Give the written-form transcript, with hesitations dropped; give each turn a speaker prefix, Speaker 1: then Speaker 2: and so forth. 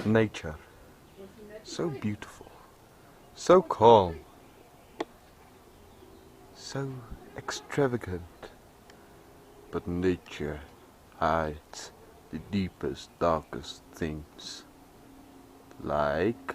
Speaker 1: Nature, so beautiful, so calm, so extravagant. But nature hides the deepest, darkest things, like